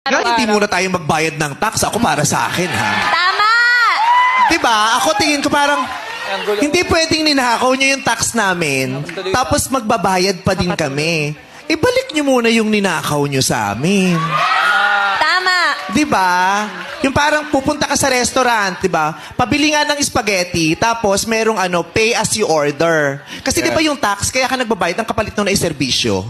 Nga, hindi muna tayo magbayad ng tax. Ako para sa akin, ha? Tama! Diba? Ako tingin ko parang, hindi pwedeng ninakaw nyo yung tax namin, tapos magbabayad pa din kami. Ibalik nyo muna yung ninakaw nyo sa amin. Tama! Diba? Yung parang pupunta ka sa restaurant, diba? Pabili nga ng spaghetti, tapos merong pay as you order. Kasi diba yung tax, kaya ka nagbabayad ng kapalit nung na serbisyo.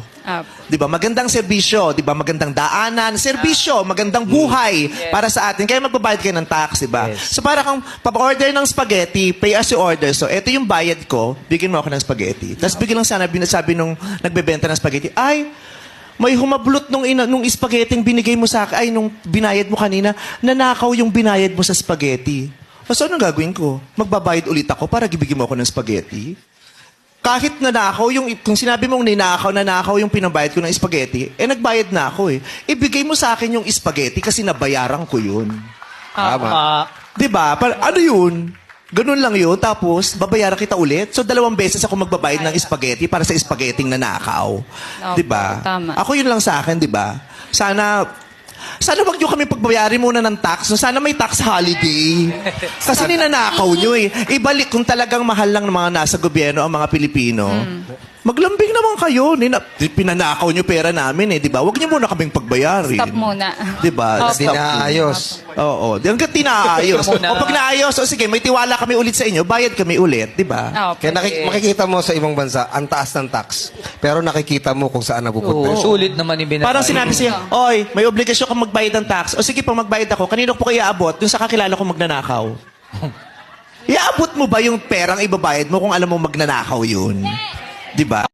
Diba? Magandang serbisyo, diba? Magandang daanan, serbisyo, magandang buhay para sa atin. Kaya magbabayad kayo ng tax, diba? So para kang papa-order ng spaghetti, pay as you order. So eto yung bayad ko, bigyan mo ako ng spaghetti. Tapos bigyan lang sana sabi nung nagbebenta ng spaghetti, ay, may humablot nung spaghetti binigay mo sa akin, ay, nung binayad mo kanina, nanakaw yung binayad mo sa spaghetti. So anong gagawin ko? Magbabayad ulit ako para gibigyan mo ako ng spaghetti? Kahit nanakaw, kung sinabi mong nanakaw yung pinabayad ko ng spaghetti, nagbayad na ako eh. Ibigay mo sa akin yung spaghetti kasi nabayaran ko yun. Tama. Diba? Ano yun? Ganun lang yun. Tapos, babayaran kita ulit. So, 2 beses ako magbabayad ng spaghetti para sa spaghetti na nanakaw. Diba? Tama. Ako yun lang sa akin, diba? Sana wag nyo kami pagbayarin muna ng tax. Sana may tax holiday. Kasi ninanakaw nyo eh. Ibalik kung talagang mahal lang ng mga nasa gobyerno ang mga Pilipino. Maglambing naman kayo. Pinanakaw nyo pera namin eh. Diba? Wag nyo muna kaming pagbayarin. Stop muna. Diba? Opo. Stop. Tinaayos. Oo. Hanggang tinaayos. O pag naayos, o sige, may tiwala kami ulit sa inyo, bayad kami ulit. Diba? Opo. Kaya makikita mo sa ibang bansa, ang taas ng tax. Pero nakikita mo kung saan napupunta. Oo, sulit naman ibinatay. Parang sinabi siya, oy, may obligasyon kang magbayad ng tax. O sige, pag magbayad ako, kanino po kayo iaabot? Dun sa kakilala kong magnanakaw. Iaabot mo ba yung perang ibabayad mo kung alam mo magnanakaw yun? Diba?